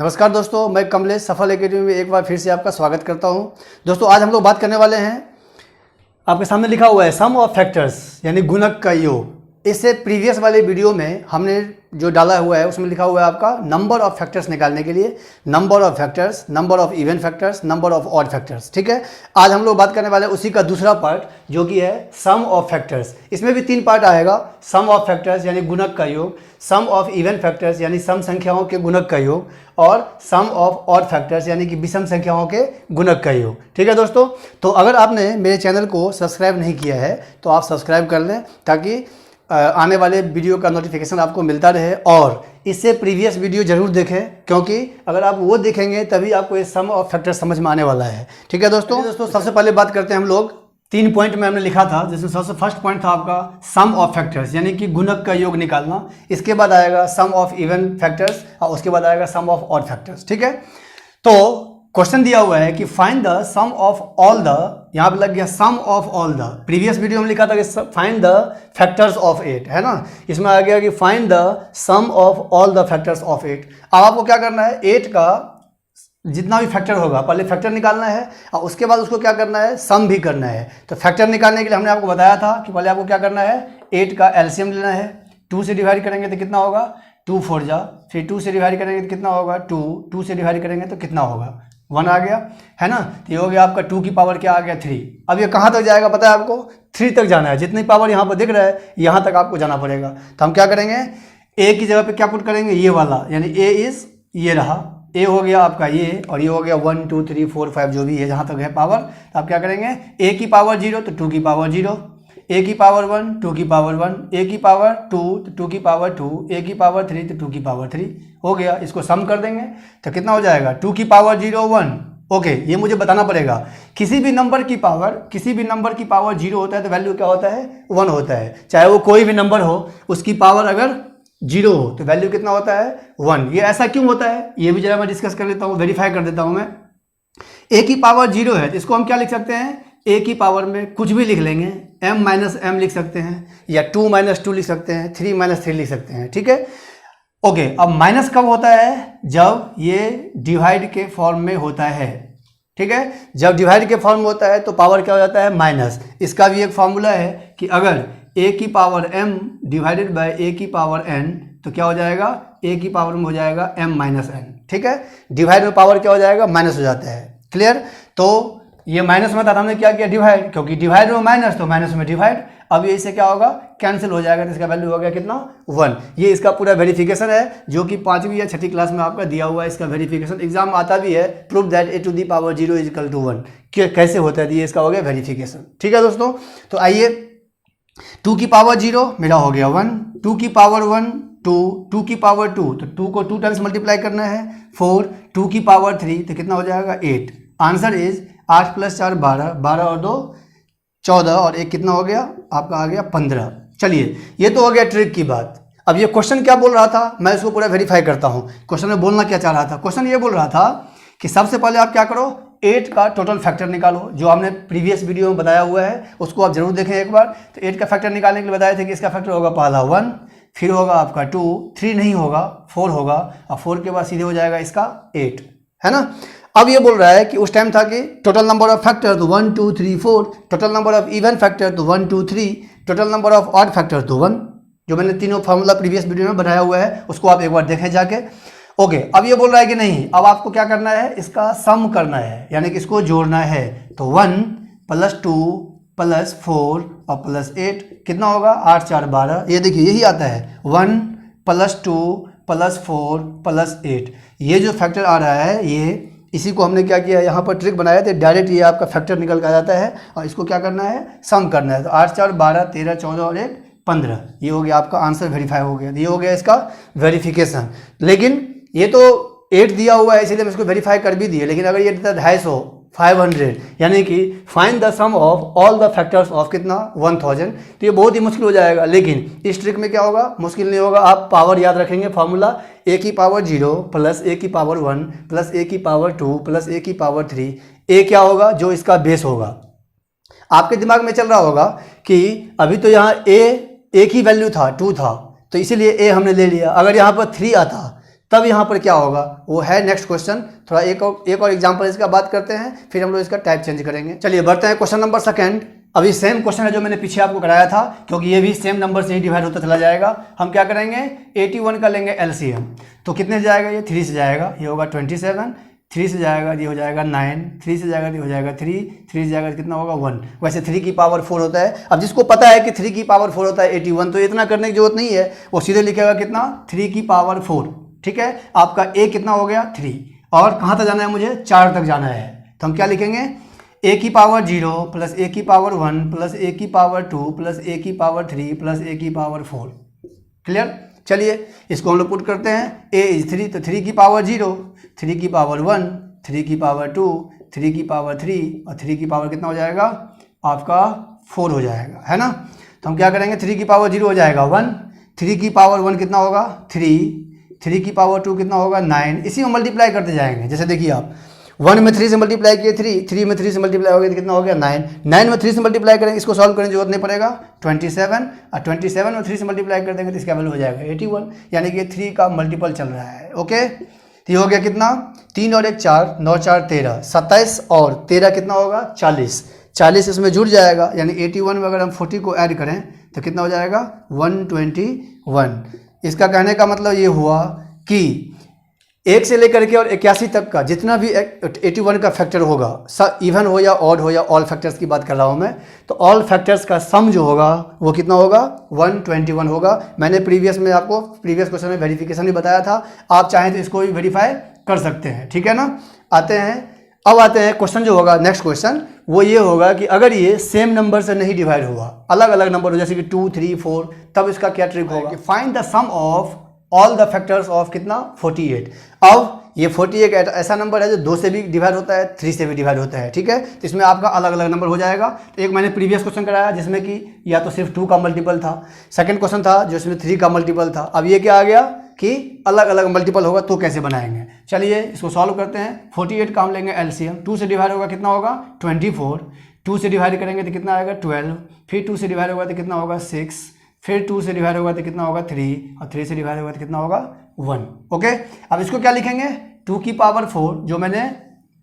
नमस्कार दोस्तों, मैं कमलेश सफल एकेडमी में एक बार फिर से आपका स्वागत करता हूं। दोस्तों आज हम लोग बात करने वाले हैं, आपके सामने लिखा हुआ है सम ऑफ फैक्टर्स यानी गुणक का योग। इससे प्रीवियस वाले वीडियो में हमने जो डाला हुआ है उसमें लिखा हुआ है आपका नंबर ऑफ फैक्टर्स निकालने के लिए, number of factors, number of even factors, number of odd factors. ठीक है, आज हम लोग बात करने वाले हैं उसी का दूसरा पार्ट जो कि है सम ऑफ फैक्टर्स। इसमें भी 3 पार्ट आएगा, सम ऑफ फैक्टर्स यानी गुणक का योग, सम ऑफ इवन फैक्टर्स यानी सम संख्याओं के गुणक का योग, और सम ऑफ ऑड फैक्टर्स यानी कि विषम संख्याओं के गुणक का योग। ठीक है दोस्तों, तो अगर आपने मेरे चैनल को सब्सक्राइब नहीं किया है तो आप सब्सक्राइब कर लें ताकि आने वाले वीडियो का नोटिफिकेशन आपको मिलता रहे। और इससे प्रीवियस वीडियो जरूर देखें, क्योंकि अगर आप वो देखेंगे तभी आपको ये सम ऑफ फैक्टर समझ में आने वाला है। ठीक है दोस्तों, सबसे पहले बात करते हैं हम लोग 3 पॉइंट में हमने लिखा था, जिसमें सबसे फर्स्ट पॉइंट था आपका सम ऑफ फैक्टर्स यानी कि गुणक का योग निकालना। इसके बाद आएगा सम ऑफ इवन फैक्टर्स और उसके बाद आएगा सम ऑफ ऑड फैक्टर्स। ठीक है, तो क्वेश्चन दिया हुआ है कि find the sum of all the, यहाँ पे लग गया sum of all the. Previous video में लिखा था कि फाइंड द फैक्टर्स ऑफ 8, है ना, इसमें आ गया कि find the sum of all the factors of 8। अब आपको क्या करना है, 8 का जितना भी फैक्टर होगा पहले फैक्टर निकालना है और उसके बाद उसको क्या करना है, सम भी करना है। तो फैक्टर निकालने के लिए हमने आपको बताया था कि पहले आपको क्या करना है, 8 का एलसीएम लेना है। 2 से डिवाइड करेंगे तो कितना होगा, 2 4 जा, फिर 2 से डिवाइड करेंगे तो कितना होगा 2, 2 से डिवाइड करेंगे तो कितना होगा 1 आ गया, है ना। तो ये हो गया आपका 2 की पावर क्या आ गया 3। अब ये कहाँ तक जाएगा पता है आपको, 3 तक जाना है। जितनी पावर यहाँ पर दिख रहा है यहाँ तक आपको जाना पड़ेगा। तो हम क्या करेंगे, ए की जगह पे क्या पुट करेंगे, ये वाला, यानी ए इज ये रहा, ए हो गया आपका ये, और ये हो गया 1 2 3 4 5 जो भी है जहाँ तक है पावर। तो आप क्या करेंगे, ए की पावर 0 तो 2 की पावर 0, ए की पावर 1 2 की पावर 1, ए की पावर 2 तो 2 की पावर 2, ए की पावर 3 तो 2 की पावर 3 हो गया। इसको सम कर देंगे तो कितना हो जाएगा, 2 की पावर 0 1। ओके, ये मुझे बताना पड़ेगा, किसी भी नंबर की पावर 0 होता है तो वैल्यू क्या होता है, 1 होता है। चाहे वो कोई भी नंबर हो, उसकी पावर अगर 0 हो तो वैल्यू कितना होता है, 1। ये ऐसा क्यों होता है ये भी जरा मैं डिस्कस कर लेता हूँ, वेरीफाई कर देता हूँ मैं। ए की पावर 0 है तो इसको हम क्या लिख सकते हैं, ए की पावर में कुछ भी लिख लेंगे, m माइनस एम लिख सकते हैं, या 2 माइनस 2 लिख सकते हैं, 3 माइनस 3 लिख सकते हैं। ठीक है, ओके। अब माइनस कब होता है, जब ये डिवाइड के फॉर्म में होता है। ठीक है, जब डिवाइड के फॉर्म में होता है तो पावर क्या हो जाता है, माइनस। इसका भी एक फॉर्मूला है कि अगर a की power m divided by a की पावर n तो क्या हो जाएगा, a की पावर में हो जाएगा m माइनस n। ठीक है, डिवाइड में पावर क्या हो जाएगा, माइनस हो जाता है। क्लियर, तो ये माइनस में था, हमने क्या किया, डिवाइड, क्योंकि डिवाइड में माइनस तो माइनस में डिवाइड। अब ये इससे क्या होगा, कैंसिल हो जाएगा, तो इसका वैल्यू हो गया कितना, 1। ये इसका पूरा वेरिफिकेशन है जो कि 5वीं या 6ठी क्लास में आपका दिया हुआ है। इसका वेरिफिकेशन एग्जाम आता भी है, prove that a to the power 0 is equal to 1। कैसे होता है, ये इसका हो गया वेरिफिकेशन। ठीक है दोस्तों, तो आइए 2 की पावर 0 मेरा हो गया 1, 2 की पावर 1 2, 2 की पावर 2 तो 2 को 2 टाइम्स मल्टीप्लाई करना है 4, 2 की पावर 3 तो कितना हो जाएगा 8। आंसर इज 8 + 4 12, 12 और 2 14 और 1 कितना हो गया आपका आ गया 15। चलिए, ये तो हो गया ट्रिक की बात। अब ये क्वेश्चन क्या बोल रहा था, मैं इसको पूरा वेरीफाई करता हूँ। क्वेश्चन में बोलना क्या चाह रहा था, क्वेश्चन ये बोल रहा था कि सबसे पहले आप क्या करो, 8 का टोटल फैक्टर निकालो, जो हमने प्रीवियस वीडियो में बताया हुआ है उसको आप जरूर देखें एक बार। तो 8 का फैक्टर निकालने के लिए बताए थे कि इसका फैक्टर होगा पहला 1, फिर होगा आपका 2, 3 नहीं होगा 4 होगा, और 4 के बाद सीधे हो जाएगा इसका 8, है ना। अब ये बोल रहा है कि उस टाइम था कि टोटल नंबर ऑफ फैक्टर तो 1 2 3 4, total number of even factor तो 1 2 3, total number of odd factor तो 1। जो मैंने तीनों फार्मूला प्रीवियस वीडियो में बनाया हुआ है उसको आप एक बार देखें जाके। ओके, अब ये बोल रहा है कि नहीं, अब आपको क्या करना है, इसका सम करना है, यानी कि इसको जोड़ना है। तो 1 + 2 + 4 और +8 कितना होगा, 8 4 12। ये देखिए यही आता है 1 + 2 + 4 + 8। ये जो फैक्टर आ रहा है ये, इसी को हमने क्या किया, यहाँ पर ट्रिक बनाया था, डायरेक्ट ये आपका फैक्टर निकल कर आ जाता है और इसको क्या करना है, सम करना है। तो 8 4 12 13 14 और 1 15, ये हो गया आपका आंसर, वेरीफाई हो गया। ये हो गया इसका वेरिफिकेशन। लेकिन ये तो 8 दिया हुआ है इसीलिए हम इसको वेरीफाई कर भी दिए, लेकिन अगर ये देता 250 500 यानी कि find the sum of all the factors of कितना 1000, तो ये बहुत ही मुश्किल हो जाएगा। लेकिन इस ट्रिक में क्या होगा, मुश्किल नहीं होगा। आप पावर याद रखेंगे, फार्मूला a की पावर 0 + a की पावर 1 + a की पावर 2 + a की पावर 3। a क्या होगा, जो इसका बेस होगा। आपके दिमाग में चल रहा होगा कि अभी तो यहाँ a एक ही वैल्यू था 2 था, तो इसीलिए a हमने ले लिया। अगर यहाँ पर 3 आता तब यहाँ पर क्या होगा वो है नेक्स्ट क्वेश्चन। थोड़ा एक और एग्जाम्पल इसका बात करते हैं, फिर हम लोग इसका टाइप चेंज करेंगे। चलिए बढ़ते हैं क्वेश्चन नंबर सेकंड। अभी सेम क्वेश्चन है जो मैंने पीछे आपको कराया था, क्योंकि ये भी सेम नंबर से ही डिवाइड होता चला जाएगा। हम क्या करेंगे 81 का लेंगे एलसीएम, तो कितने से जाएगा ये 3 से जाएगा, ये होगा 27, 3 से जाएगा ये हो जाएगा 9, 3 से जाएगा ये हो जाएगा 3, 3 से जाएगा कितना होगा 1। वैसे 3 की पावर 4 होता है। अब जिसको पता है कि 3 की पावर 4 होता है 81, तो इतना करने की जरूरत नहीं है, वो सीधे लिखेगा कितना 3 की पावर 4। ठीक है, आपका ए कितना हो गया 3, और कहाँ तक जाना है मुझे 4 तक जाना है, तो हम क्या लिखेंगे ए की पावर 0 प्लस ए की पावर 1 प्लस ए की पावर 2 प्लस ए की पावर 3 प्लस ए की पावर 4। क्लियर। चलिए इसको हम लोग पुट करते हैं, ए इज 3, तो 3 की पावर 0, 3 की पावर 1, 3 की पावर 2, 3 की पावर 3 और 3 की पावर कितना हो जाएगा आपका 4 हो जाएगा, है ना। तो हम क्या करेंगे 3 की पावर 0 हो जाएगा 1, 3 की पावर 1 कितना होगा 3, 3 की पावर 2 कितना होगा 9, इसी में मल्टीप्लाई करते जाएंगे। जैसे देखिए आप 1 में 3 से मल्टीप्लाई किए 3, 3 में 3 से मल्टीप्लाई हो गया तो कितना हो गया 9, 9 में 3 से मल्टीप्लाई करेंगे, इसको सॉल्व करने की जरूरत नहीं पड़ेगा 27, और 27 में 3 से मल्टीप्लाई कर देंगे तो इसका वैल्यू हो जाएगा 81, यानी कि 3 का मल्टीपल चल रहा है। ओके, तो ये हो गया कितना 3 और 1 4, 9 4 13, 27 और 13 कितना होगा 40, 40 इसमें जुड़ जाएगा, यानी 81 में अगर हम 40 को ऐड करें तो कितना हो जाएगा 121। इसका कहने का मतलब ये हुआ कि 1 से लेकर के और 81 तक का जितना भी 81 का फैक्टर होगा, इवन हो या ऑड हो या ऑल फैक्टर्स की बात कर रहा हूँ मैं, तो ऑल फैक्टर्स का सम जो होगा वो कितना होगा 121 होगा। मैंने प्रीवियस क्वेश्चन में वेरिफिकेशन भी बताया था, आप चाहें तो इसको भी वेरीफाई कर सकते हैं। ठीक है ना। आते हैं क्वेश्चन जो होगा नेक्स्ट क्वेश्चन, वो ये होगा कि अगर ये सेम नंबर से नहीं डिवाइड हुआ, अलग अलग नंबर हो जैसे कि 2 3 4, तब इसका क्या ट्रिक होगा कि find the sum of all the factors of कितना 48। अब ये 48 ऐसा नंबर है जो 2 से भी डिवाइड होता है, 3 से भी डिवाइड होता है। ठीक है, तो इसमें आपका अलग अलग नंबर हो जाएगा। तो एक मैंने प्रीवियस क्वेश्चन कराया जिसमें कि या तो सिर्फ 2 का मल्टीपल था, सेकंड क्वेश्चन था जिसमें 3 का मल्टीपल था। अब ये क्या आ गया कि अलग अलग मल्टीपल होगा तो कैसे बनाएंगे। चलिए इसको सॉल्व करते हैं। 48 का हम लेंगे एलसीएम, 2 से डिवाइड होगा कितना होगा 24, 2 से डिवाइड करेंगे तो कितना आएगा 12, फिर 2 से डिवाइड होगा तो कितना होगा 6, फिर 2 से डिवाइड होगा तो कितना होगा 3, और 3 से डिवाइड होगा तो कितना होगा 1। ओके, अब इसको क्या लिखेंगे 2 की पावर 4, जो मैंने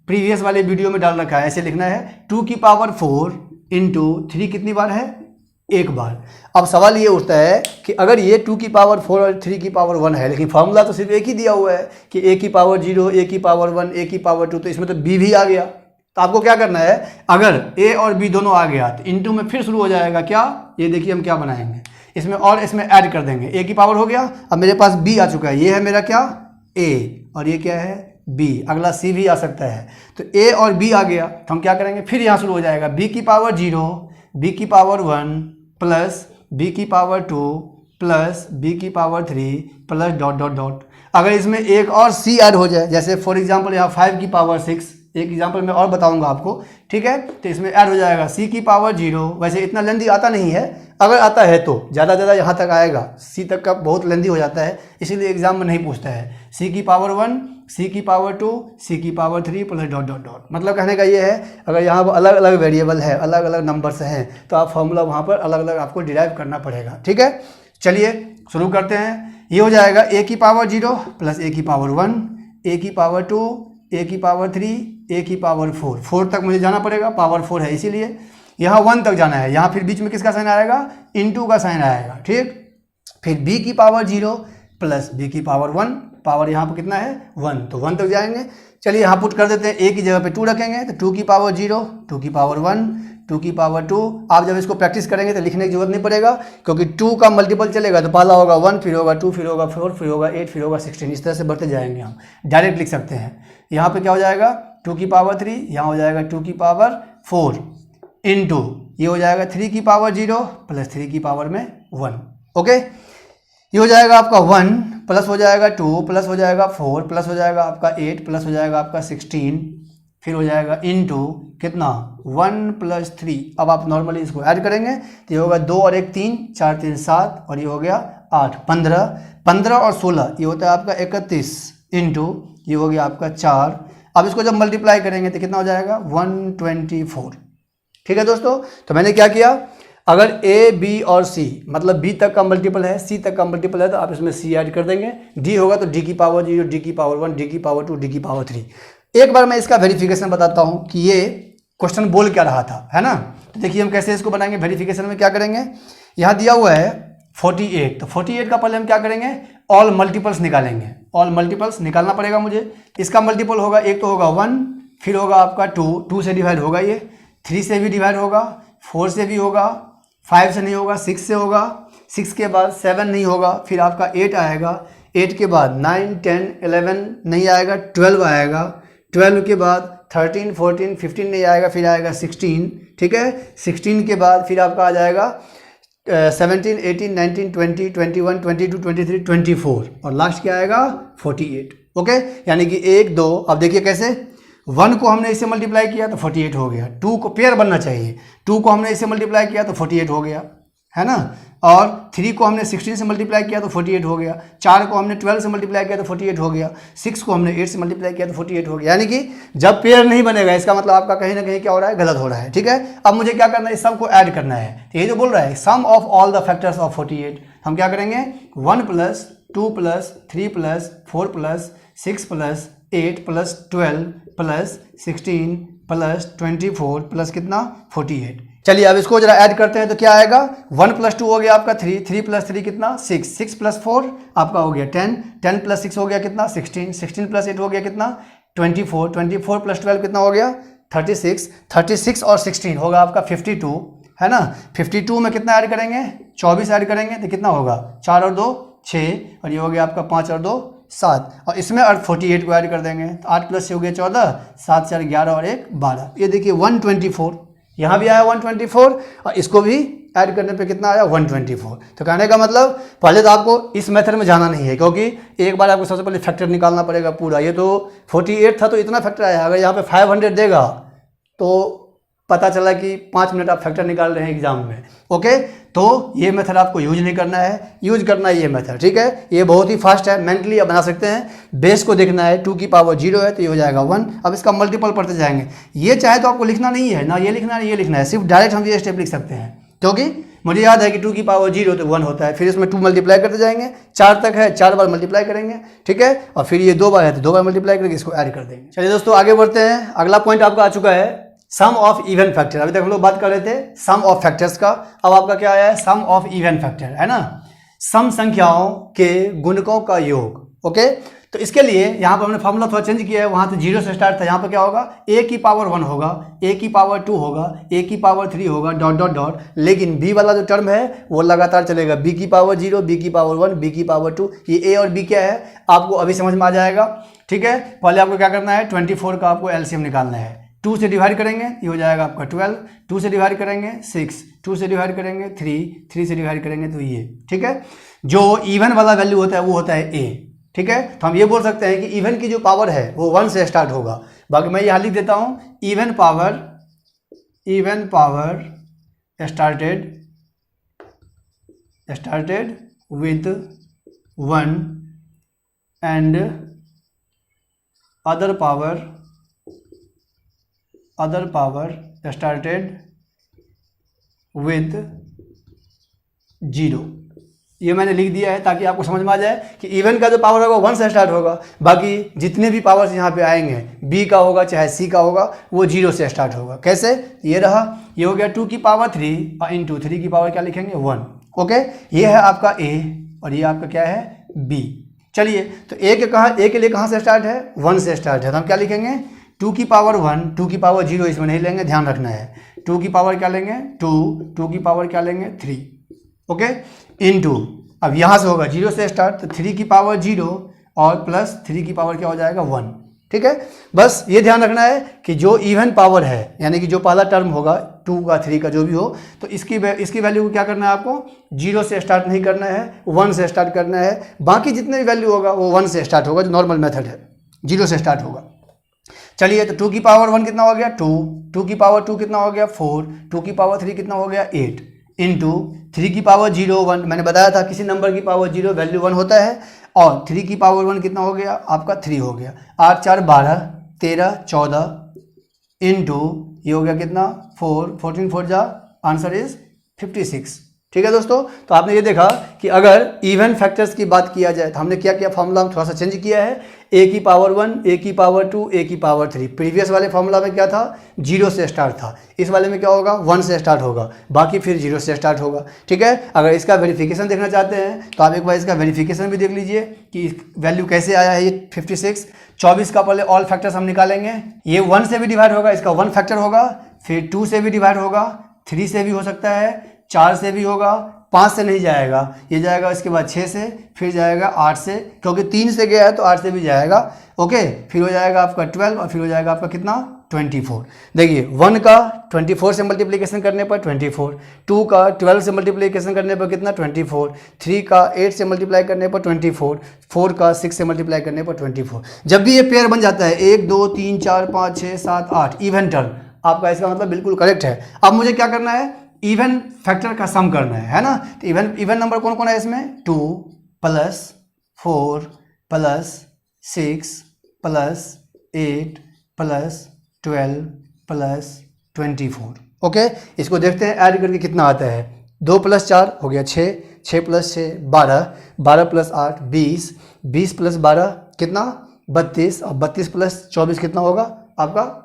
प्रीवियस वाले वीडियो में डाल रखा है, ऐसे लिखना है 2 की पावर 4 इंटू 3 कितनी बार है 1 बार। अब सवाल ये उठता है कि अगर ये 2 की पावर 4 और 3 की पावर 1 है, लेकिन फॉर्मूला तो सिर्फ एक ही दिया हुआ है कि a की पावर 0, a की पावर 1, a की पावर 2, तो इसमें तो b भी आ गया। तो आपको क्या करना है, अगर a और b दोनों आ गया तो इंटू में फिर शुरू हो जाएगा क्या, ये देखिए हम क्या बनाएंगे, इसमें और इसमें ऐड कर देंगे। a की पावर हो गया, अब मेरे पास b आ चुका है, ये है मेरा क्या a और ये क्या है b, अगला c भी आ सकता है। तो a और b आ गया तो हम क्या करेंगे, फिर यहाँ शुरू हो जाएगा b की पावर 0, b की पावर 1 प्लस b की पावर 2 प्लस b की power 3 plus dot dot dot. अगर इसमें एक और c ऐड हो जाए, जैसे फॉर एग्जांपल यहाँ 5 की पावर 6, एक एग्जांपल मैं और बताऊंगा आपको, ठीक है, तो इसमें ऐड हो जाएगा c की पावर 0। वैसे इतना लेंदी आता नहीं है, अगर आता है तो ज़्यादा यहाँ तक आएगा, c तक का बहुत लेंदी हो जाता है, इसीलिए एग्जाम में नहीं पूछता है। c की पावर 1, c की पावर 2, c की power 3 plus dot dot dot. मतलब कहने का ये है, अगर यहाँ पर अलग अलग वेरिएबल है, अलग अलग नंबर्स हैं, तो आप फॉर्मूला वहाँ पर अलग अलग आपको डिराइव करना पड़ेगा। ठीक है, चलिए शुरू करते हैं। ये हो जाएगा a की पावर 0 प्लस a की पावर 1, a की पावर 2, a की पावर 3, a की पावर 4, 4 तक मुझे जाना पड़ेगा, पावर 4 है इसीलिए। यहाँ 1 तक जाना है, यहाँ फिर बीच में किसका साइन आएगा, इनटू का साइन आएगा। ठीक, फिर b की पावर 0 प्लस b की पावर 1, पावर यहाँ पर कितना है 1, तो 1 तक जाएंगे। चलिए यहाँ पुट कर देते हैं, a की जगह पे 2 रखेंगे तो 2 की पावर 0, 2 की पावर 1, 2 की पावर 2। आप जब इसको प्रैक्टिस करेंगे तो लिखने की जरूरत नहीं पड़ेगा, क्योंकि 2 का मल्टीपल चलेगा तो पहला होगा 1, फिर होगा 2, फिर होगा 4, फिर होगा 8, फिर होगा 16, इस तरह से बढ़ते जाएंगे। हम डायरेक्ट लिख सकते हैं। यहाँ पे क्या हो जाएगा 2 की पावर 3, यहाँ हो जाएगा 2 की पावर 4 इंटू ये हो जाएगा 3 की पावर 0 प्लस 3 की पावर में 1। ओके, ये हो जाएगा आपका 1 प्लस हो जाएगा 2 प्लस हो जाएगा 4 प्लस हो जाएगा आपका 8 प्लस हो जाएगा आपका 16, फिर हो जाएगा इनटू कितना 1 प्लस 3। अब आप नॉर्मली इसको ऐड करेंगे तो ये होगा 2 और 1 3, 4 3 7 और ये हो गया 8, 15, 15 और 16 ये होता है आपका 31 इंटू ये हो गया आपका 4। अब इसको जब मल्टीप्लाई करेंगे तो कितना हो जाएगा 124। ठीक है दोस्तों, तो मैंने क्या किया, अगर ए बी और सी मतलब बी तक का मल्टीपल है, सी तक का मल्टीपल है, तो आप इसमें सी ऐड कर देंगे। डी होगा तो डी की पावर 0, डी की पावर 1, डी की पावर 2, डी की पावर 3। एक बार मैं इसका वेरिफिकेशन बताता हूँ कि ये क्वेश्चन बोल क्या रहा था, है ना। तो देखिए हम कैसे इसको बनाएंगे। वेरिफिकेशन में क्या करेंगे, यहाँ दिया हुआ है 48, तो 48 का पहले हम क्या करेंगे, ऑल मल्टीपल्स निकालेंगे। ऑल मल्टीपल्स निकालना पड़ेगा मुझे। इसका मल्टीपल होगा, एक तो होगा 1, फिर होगा आपका 2 से डिवाइड होगा, ये 3 से भी डिवाइड होगा, 4 से भी होगा, 5 से नहीं होगा, 6 से होगा, 6 के बाद 7 नहीं होगा, फिर आपका 8 आएगा, 8 के बाद 9, 10, 11 नहीं आएगा, 12 आएगा, 12 के बाद 13, 14, 15 नहीं आएगा, फिर आएगा 16, ठीक है। 16 के बाद फिर आपका आ जाएगा 17, 18, 19, 20, 21, 22, 23, 24 और लास्ट क्या आएगा 48। ओके, यानी कि 1, 2, अब देखिए कैसे 1 को हमने इससे मल्टीप्लाई किया तो 48 हो गया। 2 को पेयर बनना चाहिए, 2 को हमने इससे मल्टीप्लाई किया तो 48 हो गया, है ना। और 3 को हमने 16 से मल्टीप्लाई किया तो 48 हो गया। 4 को हमने 12 से मल्टीप्लाई किया तो 48 हो गया। 6 को हमने 8 से मल्टीप्लाई किया तो 48 हो गया। यानी कि जब पेयर नहीं बनेगा इसका मतलब आपका कहीं ना कहीं क्या हो रहा है, गलत हो रहा है, ठीक है। अब मुझे क्या करना है, इस सब को ऐड करना है। तो ये जो बोल रहा है sum of all the factors of 48, हम क्या करेंगे 1 + 2 + 3 + 4 + 6 + 8 + 12 + 16 + 24 + कितना 48। चलिए अब इसको जरा ऐड करते हैं तो क्या आएगा, 1 + 2 हो गया आपका 3, 3 + 3 कितना 6, 6 + 4 आपका हो गया 10, 10 + 6 हो गया कितना 16, 16 + 8 हो गया कितना 24, 24 + 12 कितना हो गया 36, 36 और 16 होगा आपका 52, है ना। 52 में कितना ऐड करेंगे 24 ऐड करेंगे तो कितना होगा 4 और 2 6 और ये हो गया आपका 5 और 2 7 और इसमें 48 को ऐड कर देंगे तो 8 + 6 हो गया 14, 7 4 11 और 1 12। ये देखिए 124, यहाँ भी आया 124 और इसको भी ऐड करने पे कितना आया 124। तो कहने का मतलब पहले तो आपको इस मेथड में जाना नहीं है, क्योंकि एक बार आपको सबसे पहले फैक्टर निकालना पड़ेगा पूरा। ये तो 48 था तो इतना फैक्टर आया, अगर यहाँ पे 500 देगा तो पता चला कि 5 मिनट आप फैक्टर निकाल रहे हैं एग्जाम में। ओके, तो ये मेथड आपको यूज नहीं करना है, यूज करना है ये मेथड, ठीक है। ये बहुत ही फास्ट है, मेंटली आप बना सकते हैं। बेस को देखना है, 2 की पावर 0 है तो ये हो जाएगा 1। अब इसका मल्टीपल पढ़ते जाएंगे। ये चाहे तो आपको लिखना नहीं है ना, ये लिखना है, ये लिखना है, सिर्फ डायरेक्ट हम ये स्टेप लिख सकते हैं, क्योंकि मुझे याद है कि 2 की पावर 0 तो 1 होता है। फिर इसमें 2 मल्टीप्लाई करते जाएंगे, 4 तक है 4 बार मल्टीप्लाई करेंगे, ठीक है। और फिर ये 2 बार है तो 2 बार मल्टीप्लाई करके इसको ऐड कर देंगे। चलिए दोस्तों आगे बढ़ते हैं। अगला पॉइंट आपका आ चुका है सम ऑफ इवन फैक्टर। अभी तक हम लोग बात कर रहे थे सम ऑफ फैक्टर्स का, अब आपका क्या आया है सम ऑफ इवन फैक्टर, है ना। सम संख्याओं के गुणकों का योग। ओके, तो इसके लिए यहाँ पर हमने फॉर्मूला थोड़ा चेंज किया है, वहाँ से 0 से स्टार्ट था, यहाँ पर क्या होगा a की पावर 1 होगा, a की पावर 2 होगा, a की पावर 3 होगा, डॉट डॉट डॉट। लेकिन b वाला जो टर्म है वो लगातार चलेगा, b की पावर 0, b की पावर 1, b की पावर 2। ये a और b क्या है आपको अभी समझ में आ जाएगा, ठीक है। पहले आपको क्या करना है 24 का आपको एलसीएम निकालना है। 2 से डिवाइड करेंगे ये हो जाएगा आपका 12, 2 से डिवाइड करेंगे 6, 2 से डिवाइड करेंगे 3, 3 से डिवाइड करेंगे तो ये, ठीक है। जो इवन वाला वैल्यू होता है वो होता है a, ठीक है। तो हम ये बोल सकते हैं कि इवन की जो पावर है वो 1 से स्टार्ट होगा। बाकी मैं यहाँ लिख देता हूँ even power started with 1 and other power started with 0। ये मैंने लिख दिया है ताकि आपको समझ में आ जाए कि इवन का जो पावर होगा 1 से स्टार्ट होगा, बाकी जितने भी पावर्स यहाँ पे आएंगे b का होगा चाहे c का होगा वो 0 से स्टार्ट होगा। कैसे, ये रहा, ये हो गया 2 की पावर 3 और इंटू 3 की पावर क्या लिखेंगे 1। ओके, ये है आपका a और ये आपका क्या है b। चलिए तो a के लिए कहाँ से स्टार्ट है 1 से स्टार्ट है, तो हम क्या लिखेंगे 2 की पावर 1, 2 की पावर 0 इसमें नहीं लेंगे, ध्यान रखना है। 2 की पावर क्या लेंगे 2, 2 की पावर क्या लेंगे 3, ओके, इनटू अब यहाँ से होगा 0 से स्टार्ट तो 3 की पावर 0 और प्लस 3 की पावर क्या हो जाएगा 1, ठीक है। बस ये ध्यान रखना है कि जो इवन पावर है यानी कि जो पहला टर्म होगा 2 का 3 का जो भी हो, तो इसकी वैल्यू को क्या करना है आपको 0 से स्टार्ट नहीं करना है, 1 से स्टार्ट करना है। बाकी जितने भी वैल्यू होगा वो 1 से स्टार्ट होगा, जो नॉर्मल मेथड है 0 से स्टार्ट होगा। चलिए तो 2 की पावर 1 कितना हो गया 2, 2 की पावर 2 कितना हो गया 4, 2 की पावर 3 कितना हो गया 8 इंटू 3 की पावर 0 1। मैंने बताया था किसी नंबर की पावर 0 वैल्यू 1 होता है, और 3 की पावर 1 कितना हो गया आपका 3 हो गया। 8 4 12 13 14 इंटू ये हो गया कितना 4, 14 4 जा आंसर इज 56। ठीक है दोस्तों, तो आपने ये देखा कि अगर इवन फैक्टर्स की बात किया जाए तो हमने क्या किया, फॉर्मूला हम थोड़ा सा चेंज किया है, a की पावर 1, a की पावर 2, a की पावर 3। प्रीवियस वाले फॉर्मूला में क्या था, 0 से स्टार्ट था, इस वाले में क्या होगा, 1 से स्टार्ट होगा, बाकी फिर 0 से स्टार्ट होगा। ठीक है, अगर इसका वेरिफिकेशन देखना चाहते हैं तो आप एक बार इसका वेरिफिकेशन भी देख लीजिए कि वैल्यू कैसे आया है ये 56। 24 का पहले ऑल फैक्टर्स हम निकालेंगे, ये 1 से भी डिवाइड होगा, इसका 1 फैक्टर होगा, फिर 2 से भी डिवाइड होगा, 3 से भी हो सकता है, 4 से भी होगा, 5 से नहीं जाएगा, ये जाएगा इसके बाद 6 से, फिर जाएगा 8 से, क्योंकि 3 से गया है तो 8 से भी जाएगा। ओके, फिर हो जाएगा आपका 12 और फिर हो जाएगा आपका कितना, 24। देखिए 1 का 24 से मल्टीप्लिकेशन करने पर 24, 2 का 12 से मल्टीप्लिकेशन करने पर कितना 24, 3 का 8 से मल्टीप्लाई करने पर 24, 4 का 6 से मल्टीप्लाई करने पर 24। जब भी ये पेयर बन जाता है 1 2 3 4 5 6 7 8 इवन टर्म, आपका इसका मतलब बिल्कुल करेक्ट है। अब मुझे क्या करना है, इवन फैक्टर का सम करना है ना। तो इवन नंबर कौन कौन है इसमें, 2 + 4 + 6 + 8 + 12 + 24। ओके, इसको देखते हैं ऐड करके कितना आता है। 2 + 4 हो गया 6, 6 + 6 12, 12 + 8 20, 20 + 12 कितना 32, और 32 + 24 कितना होगा आपका,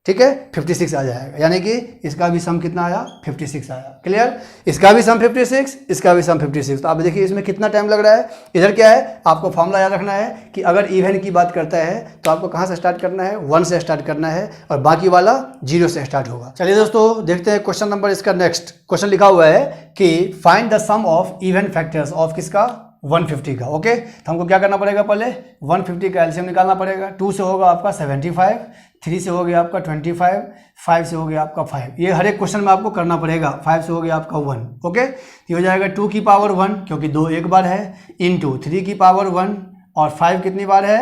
ठीक है 56 आ जाएगा। यानी कि इसका भी सम कितना आया, 56 आया। क्लियर, इसका भी सम 56, इसका भी सम 56। तो आप देखिए इसमें कितना टाइम लग रहा है। इधर क्या है, आपको फॉर्मूला याद रखना है कि अगर इवन की बात करता है तो आपको कहाँ से स्टार्ट करना है, 1 से स्टार्ट करना है, और बाकी वाला 0 से स्टार्ट होगा। चलिए दोस्तों देखते हैं क्वेश्चन नंबर, इसका नेक्स्ट क्वेश्चन लिखा हुआ है कि find the sum of even factors of किसका, 150 का। ओके, तो हमको क्या करना पड़ेगा, पहले 150 का एलसीएम निकालना पड़ेगा। 2 से होगा आपका 75, 3 से हो गया आपका 25, 5 से हो गया आपका 5। ये हर एक क्वेश्चन में आपको करना पड़ेगा। 5 से हो गया आपका 1। ओके, ये हो जाएगा 2 की पावर 1 क्योंकि 2 एक बार है, इंटू 3 की पावर 1, और 5 कितनी बार है,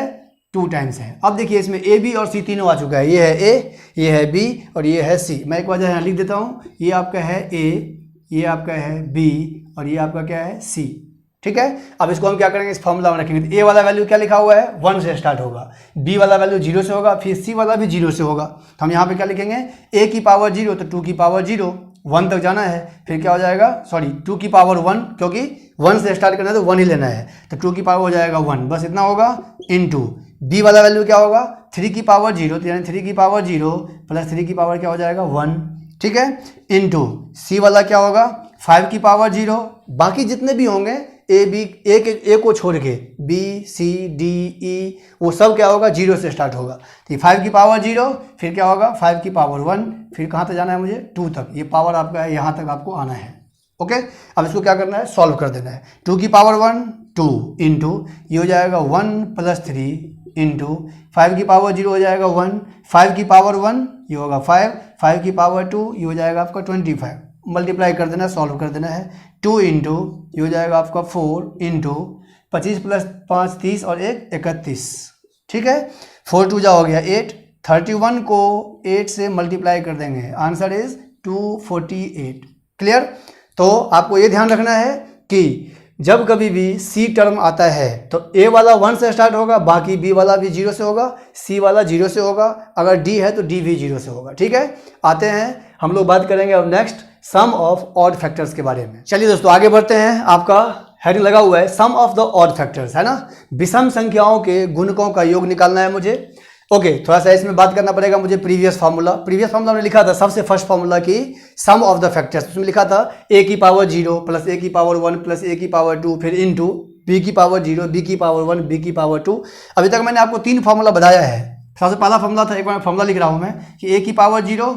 2 टाइम्स है। अब देखिए इसमें ए बी और सी तीनों आ चुका है, ये है ए, ये है बी और ये है सी। मैं एक बार यहाँ लिख देता हूँ, ये आपका है ए, ये आपका है बी और ये आपका क्या है, सी। ठीक है, अब इसको हम क्या करेंगे, इस फॉर्मूला में रखेंगे। तो ए वाला वैल्यू क्या लिखा हुआ है, 1 से स्टार्ट होगा, बी वाला वैल्यू 0 से होगा, फिर सी वाला भी 0 से होगा। तो हम यहाँ पे क्या लिखेंगे, ए की पावर 0 तो 2 की पावर 0, 1 तक जाना है, फिर क्या हो जाएगा, सॉरी 2 की पावर 1 क्योंकि 1 से स्टार्ट करना है तो 1 ही लेना है, तो 2 की पावर हो जाएगा 1, बस इतना होगा, इनटू बी वाला वैल्यू क्या होगा, 3 की पावर 0, तो यानी 3 की पावर 0 + 3 की पावर क्या हो जाएगा 1। ठीक है, इनटू सी वाला क्या होगा, 5 की पावर 0, बाकी जितने भी होंगे ए बी, ए को छोड़ के बी सी डी ई वो सब क्या होगा, 0 से स्टार्ट होगा। तो 5 की पावर 0, फिर क्या होगा 5 की पावर 1, फिर कहाँ तक जाना है मुझे, 2 तक। ये पावर आपका है, यहाँ तक आपको आना है। ओके, अब इसको क्या करना है, सॉल्व कर देना है। 2 की पावर 1 2 इंटू ये हो जाएगा 1 + 3 इंटू 5 की पावर 0 हो जाएगा 1, 5 की पावर 1 ये होगा 5, 5 की पावर 2 ये हो जाएगा आपका 25। मल्टीप्लाई कर देना है, सॉल्व कर देना है। 2 इंटू ये हो जाएगा आपका 4 इंटू 25 + 5 30 और 1 31। ठीक है, 4 2 जा हो गया 8, 31 को 8 से मल्टीप्लाई कर देंगे, आंसर इज 248। क्लियर, तो आपको ये ध्यान रखना है कि जब कभी भी सी टर्म आता है तो ए वाला 1 से स्टार्ट होगा, बाकी बी वाला भी 0 से होगा, सी वाला 0 से होगा, अगर डी है तो डी भी 0 से होगा। ठीक है, आते हैं हम लोग बात करेंगे अब next sum of odd factors के बारे में। चलिए दोस्तों आगे बढ़ते हैं। आपका हेडिंग लगा हुआ है sum of the odd factors, है ना, विषम संख्याओं के गुणकों का योग निकालना है मुझे। ओके, थोड़ा सा इसमें बात करना पड़ेगा मुझे। प्रीवियस फार्मूला में लिखा था, सबसे फर्स्ट फार्मूला की सम ऑफ द फैक्टर्स, उसमें लिखा था a की पावर 0 + a की पावर 1 + a की पावर 2 फिर इनटू b की पावर 0, b की पावर 1, b की पावर 2। अभी तक मैंने आपको 3 फार्मूला बताया है। सबसे पहला फार्मूला था, एक बार फार्मूला लिख रहा हूं मैं कि a की पावर 0,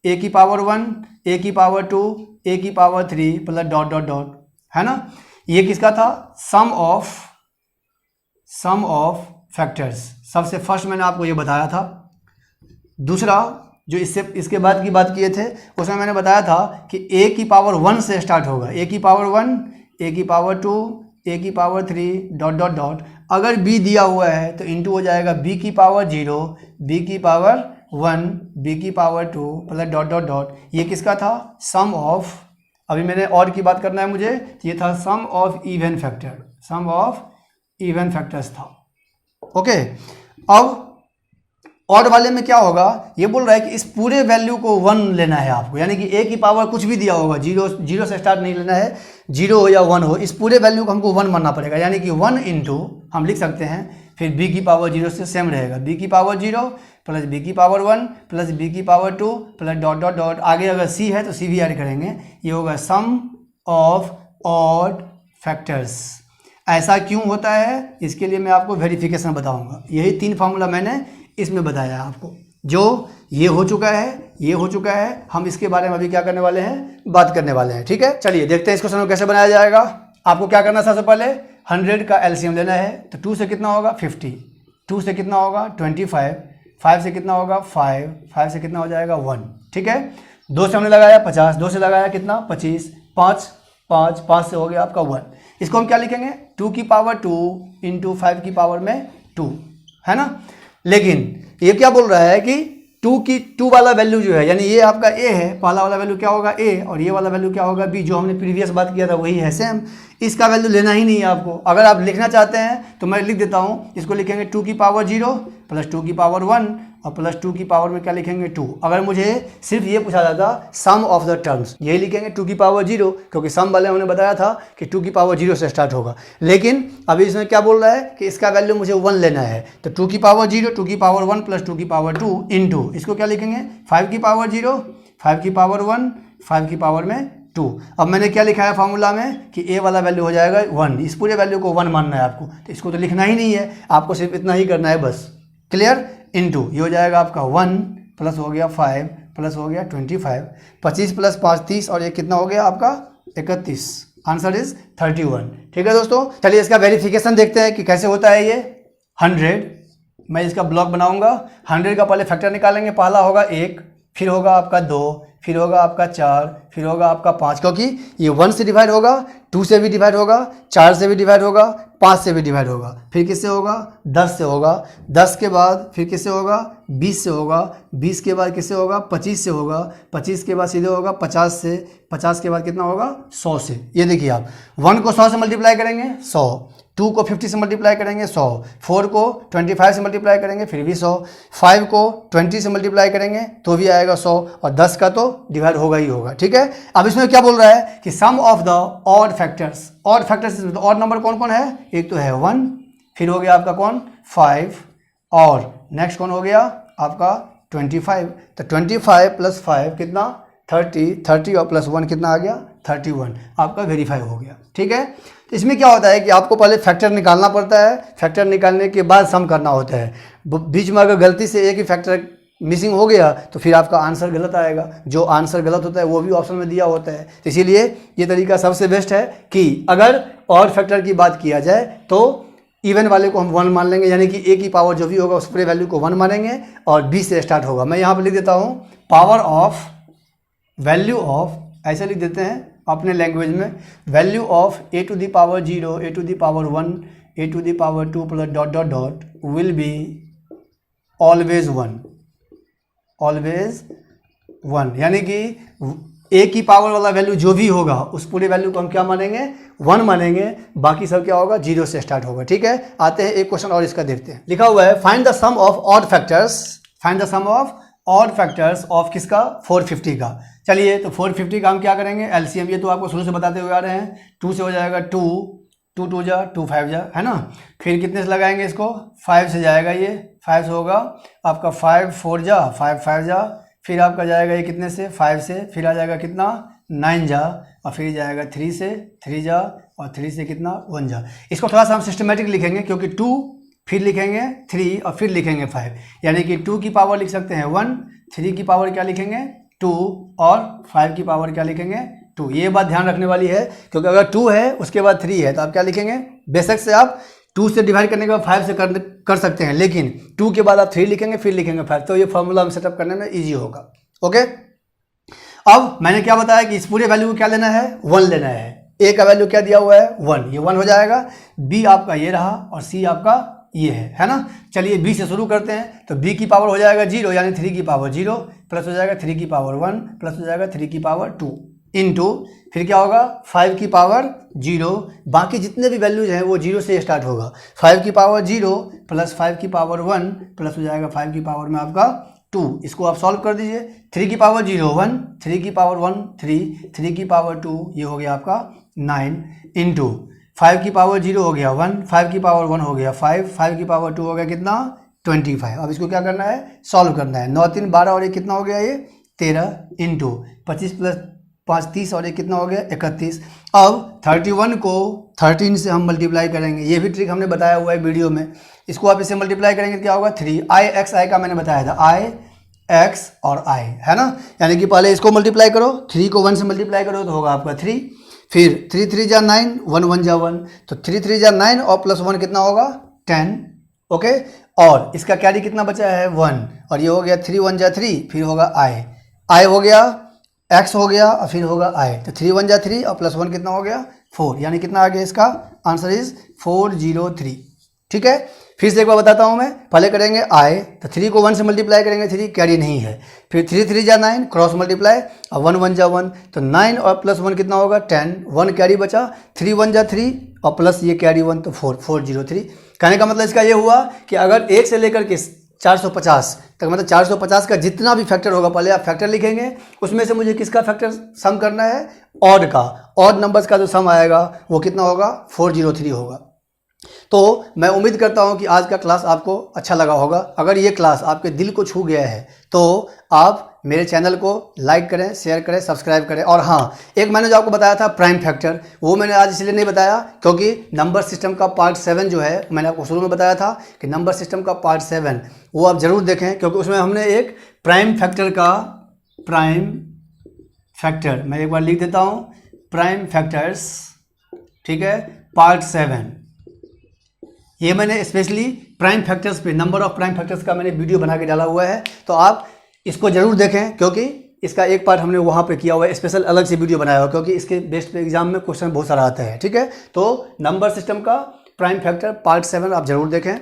a की पावर 1, a की पावर 2, a की power 3 plus dot dot dot, है ना। ये किसका था, सम ऑफ फैक्टर्स। सबसे फर्स्ट मैंने आपको ये बताया था। दूसरा जो इसके बाद की बात किए थे उसमें मैंने बताया था कि a की पावर 1 से स्टार्ट होगा, a की पावर 1, a की पावर 2, a की पावर 3 डॉट डॉट डॉट। अगर b दिया हुआ है तो इंटू हो जाएगा b की पावर 0, b की पावर 1, b की power 2 plus dot dot dot. ये किसका था, सम ऑफ, अभी मैंने और की बात करना है मुझे, ये था sum of even factor, sum of even factors था। ओके, अब ऑड वाले में क्या होगा, ये बोल रहा है कि इस पूरे वैल्यू को 1 लेना है आपको, यानी कि a की पावर कुछ भी दिया होगा, जीरो से स्टार्ट नहीं लेना है, 0 हो या 1 हो, इस पूरे वैल्यू को हमको 1 मानना पड़ेगा। यानी कि 1 इंटू हम लिख सकते हैं, फिर b की पावर 0 से सेम रहेगा, b की पावर 0 प्लस b की पावर 1 प्लस b की power 2 plus dot dot dot, आगे अगर c है तो c भी ऐड करेंगे, ये होगा सम ऑफ ऑड फैक्टर्स। ऐसा क्यों होता है, इसके लिए मैं आपको वेरिफिकेशन बताऊंगा। यही 3 फार्मूला मैंने इसमें बताया है आपको, जो ये हो चुका है, ये हो चुका है, हम इसके बारे में अभी क्या करने वाले हैं, बात करने वाले हैं। ठीक है, चलिए देखते हैं इस क्वेश्चन को कैसे बनाया जाएगा। आपको क्या करना है, सबसे पहले 100 का एलसीएम लेना है, तो 2 से कितना होगा 50, 2 से कितना होगा 25, 5 से कितना होगा 5, 5 से कितना हो जाएगा 1। ठीक है, 2 से हमने लगाया 50, 2 से लगाया कितना 25, 5 से हो गया आपका 1। इसको हम क्या लिखेंगे, 2 की पावर 2 इंटू 5 की पावर में 2, है ना। लेकिन ये क्या बोल रहा है कि 2 वाला वैल्यू जो है, यानी ये आपका a है, पहला वाला वैल्यू क्या होगा a, और ये वाला वैल्यू क्या होगा b, जो हमने प्रीवियस बात किया था वही है सेम। इसका वैल्यू लेना ही नहीं है आपको। अगर आप लिखना चाहते हैं तो मैं लिख देता हूँ, इसको लिखेंगे 2 की पावर 0 प्लस 2 की पावर 1 और प्लस 2 की पावर में क्या लिखेंगे 2। अगर मुझे सिर्फ ये पूछा जाता सम ऑफ द टर्म्स, यही लिखेंगे 2 की पावर 0, क्योंकि सम वाले हमने बताया था कि 2 की पावर 0 से स्टार्ट होगा। लेकिन अभी इसमें क्या बोल रहा है कि इसका वैल्यू मुझे 1 लेना है, तो 2 की पावर 0, 2 की पावर 1 प्लस 2 की पावर 2 इंटू, इसको क्या लिखेंगे 5 की पावर 0, 5 की पावर 1, 5 की पावर में 2। अब मैंने क्या लिखा है फार्मूला में कि a वाला वैल्यू हो जाएगा 1, इस पूरे वैल्यू को 1 मानना है आपको, तो इसको तो लिखना ही नहीं है, आपको सिर्फ इतना ही करना है बस। क्लियर, इंटू ये हो जाएगा आपका 1 प्लस हो गया 5 प्लस हो गया 25, 25 प्लस 5 30, और ये कितना हो गया आपका 31। Answer is 31। ठीक है दोस्तों, चलिए इसका वेरिफिकेशन देखते हैं कि कैसे होता है ये। 100, मैं इसका ब्लॉक बनाऊंगा। 100 का पहले फैक्टर निकालेंगे, पहला होगा 1, फिर होगा आपका 2, फिर होगा आपका 4, फिर होगा आपका 5, क्योंकि ये 1 से डिवाइड होगा, 2 से भी डिवाइड होगा, 4 से भी डिवाइड होगा, 5 से भी डिवाइड होगा, फिर किससे होगा 10 से होगा, 10 के बाद फिर किससे होगा 20 से होगा, 20 के बाद किससे होगा 25 से होगा, 25 के बाद सीधे होगा 50 से, 50 के बाद कितना होगा 100 से। ये देखिए आप 1 को 100 से मल्टीप्लाई करेंगे 100, 2 को 50 से मल्टीप्लाई करेंगे 100, 4 को 25 से मल्टीप्लाई करेंगे फिर भी 100, 5 को 20 से मल्टीप्लाई करेंगे तो भी आएगा 100, और 10 का तो डिवाइड होगा ही होगा। ठीक है, अब इसमें क्या बोल रहा है कि sum of the odd factors. Odd factors odd number कौन कौन है, एक तो है 1, फिर हो गया आपका कौन 5, और नेक्स्ट कौन हो गया आपका 25। तो 25 प्लस 5 कितना 30, 30 और प्लस 1 कितना आ गया 31, आपका वेरीफाई हो गया। ठीक है, तो इसमें क्या होता है कि आपको पहले फैक्टर निकालना पड़ता है, फैक्टर निकालने के बाद सम करना होता है। बीच में अगर गलती से एक ही फैक्टर मिसिंग हो गया तो फिर आपका आंसर गलत आएगा, जो आंसर गलत होता है वो भी ऑप्शन में दिया होता है। तो इसीलिए ये तरीका सबसे बेस्ट है कि अगर ऑड फैक्टर की बात किया जाए तो इवन वाले को हम 1 मान लेंगे, यानी कि a की पावर जो भी होगा उस पूरे वैल्यू को 1 मानेंगे, और b से स्टार्ट होगा। मैं यहाँ पर लिख देता हूँ पावर ऑफ वैल्यू ऑफ, ऐसे लिख देते हैं अपने लैंग्वेज में, value of a to the power 0, a to the power 1, a to the power 2 plus dot dot dot will be always 1, always 1, यानी कि a की पावर वाला वैल्यू जो भी होगा उस पूरे वैल्यू को हम क्या मानेंगे 1 मानेंगे, बाकी सब क्या होगा 0 से स्टार्ट होगा। ठीक है, आते हैं एक क्वेश्चन और इसका देखते हैं। लिखा हुआ है find the sum of odd factors, find the sum of odd factors of किसका 450 का। चलिए तो 450 का हम क्या करेंगे एलसीएम, ये तो आपको शुरू से बताते हुए आ रहे हैं। 2 से हो जाएगा 2, 2 2 जा 2 5 जा, है ना। फिर कितने से लगाएंगे इसको 5 से जाएगा, ये 5 से होगा आपका 5 4 जा 5 5 जा, फिर आपका जाएगा ये कितने से 5 से, फिर आ जाएगा कितना 9 जा, और फिर जाएगा 3 से 3 जा, और 3 से कितना 1 जा। इसको थोड़ा सा हम सिस्टमेटिक लिखेंगे, क्योंकि 2 फिर लिखेंगे 3 और फिर लिखेंगे 5, यानी कि 2 की पावर लिख सकते हैं 1, 3 की पावर क्या लिखेंगे 2, और 5 की पावर क्या लिखेंगे 2। ये बात ध्यान रखने वाली है, क्योंकि अगर 2 है उसके बाद 3 है तो आप क्या लिखेंगे, बेशक से आप 2 से डिवाइड करने के बाद 5 से कर सकते हैं, लेकिन 2 के बाद आप 3 लिखेंगे फिर लिखेंगे 5, तो ये फॉर्मूला हम सेटअप करने में ईजी होगा। ओके, अब मैंने क्या बताया कि इस पूरे वैल्यू को क्या लेना है 1 लेना है। a का वैल्यू क्या दिया हुआ है 1, ये 1 हो जाएगा, b आपका ये रहा, और c आपका ये है ना। चलिए b से शुरू करते हैं, तो b की पावर हो जाएगा 0, यानी 3 की पावर 0, प्लस हो जाएगा 3 की पावर 1, प्लस हो जाएगा 3 की पावर 2, इंटू फिर क्या होगा 5 की पावर 0, बाकी जितने भी वैल्यूज हैं वो 0 से स्टार्ट होगा। 5 की पावर 0 प्लस 5 की पावर 1 प्लस हो जाएगा 5 की पावर में आपका 2। इसको आप सॉल्व कर दीजिए। 3 की पावर 0 1, 3 की पावर 1 3, 3 की पावर 2 ये हो गया आपका 9 इंटू 5 की पावर 0 हो गया 1, 5 की पावर 1 हो गया 5, 5 की पावर 2 हो गया कितना 25। अब इसको क्या करना है सॉल्व करना है। 9 3 12 और ये कितना हो गया ये 13 इंटू 25 प्लस 5 30 और ये कितना हो गया 31। अब 31 को 13 से हम मल्टीप्लाई करेंगे। ये भी ट्रिक हमने बताया हुआ है वीडियो में। इसको आप इससे मल्टीप्लाई करेंगे तो क्या होगा 3 i x i का मैंने बताया था i x और i है ना, यानी कि पहले इसको मल्टीप्लाई करो 3 को 1 से मल्टीप्लाई करो तो होगा आपका 3, फिर 3 3 जा 9 1 1 जा 1 तो 3 3 जा 9 और प्लस 1 कितना होगा 10। ओके, और इसका कैरी कितना बचा है 1 और ये हो गया 3 1 जा 3 फिर होगा i हो गया x हो गया और फिर होगा i तो 3 1 जा 3 और प्लस 1 कितना हो गया 4, यानी कितना आ गया इसका आंसर इज 403। ठीक है, फिर से एक बार बताता हूँ मैं। पहले करेंगे i तो 3 को 1 से मल्टीप्लाई करेंगे 3 कैरी नहीं है, फिर 3 3 जा 9 क्रॉस मल्टीप्लाई और 1 1 जा 1 तो 9 और प्लस 1 कितना होगा 10, 1 कैरी बचा 3 1 जा 3 और प्लस ये कैरी 1 तो 403। कहने का मतलब इसका ये हुआ कि अगर 1 से लेकर के 450 तक मतलब 450 का जितना भी फैक्टर होगा पहले आप फैक्टर लिखेंगे, उसमें से मुझे किसका फैक्टर सम करना है ऑड का। ऑड नंबर्स का जो सम आएगा वो कितना होगा 403 होगा। तो मैं उम्मीद करता हूं कि आज का क्लास आपको अच्छा लगा होगा। अगर ये क्लास आपके दिल को छू गया है तो आप मेरे चैनल को लाइक करें, शेयर करें, सब्सक्राइब करें। और हाँ, एक मैंने जो आपको बताया था प्राइम फैक्टर, वो मैंने आज इसलिए नहीं बताया क्योंकि नंबर सिस्टम का पार्ट 7 जो है, मैंने आपको शुरू में बताया था कि नंबर सिस्टम का पार्ट 7 वो आप ज़रूर देखें, क्योंकि उसमें हमने एक प्राइम फैक्टर मैं एक बार लिख देता हूँ, प्राइम फैक्टर्स, ठीक है, पार्ट 7। ये मैंने स्पेशली प्राइम फैक्टर्स पे, नंबर ऑफ प्राइम फैक्टर्स का मैंने वीडियो बना के डाला हुआ है, तो आप इसको जरूर देखें क्योंकि इसका एक पार्ट हमने वहाँ पे किया हुआ है, स्पेशल अलग से वीडियो बनाया हुआ, क्योंकि इसके बेस्ट पे एग्जाम में क्वेश्चन बहुत सारा आता है। ठीक है, तो नंबर सिस्टम का प्राइम फैक्टर पार्ट 7 आप जरूर देखें।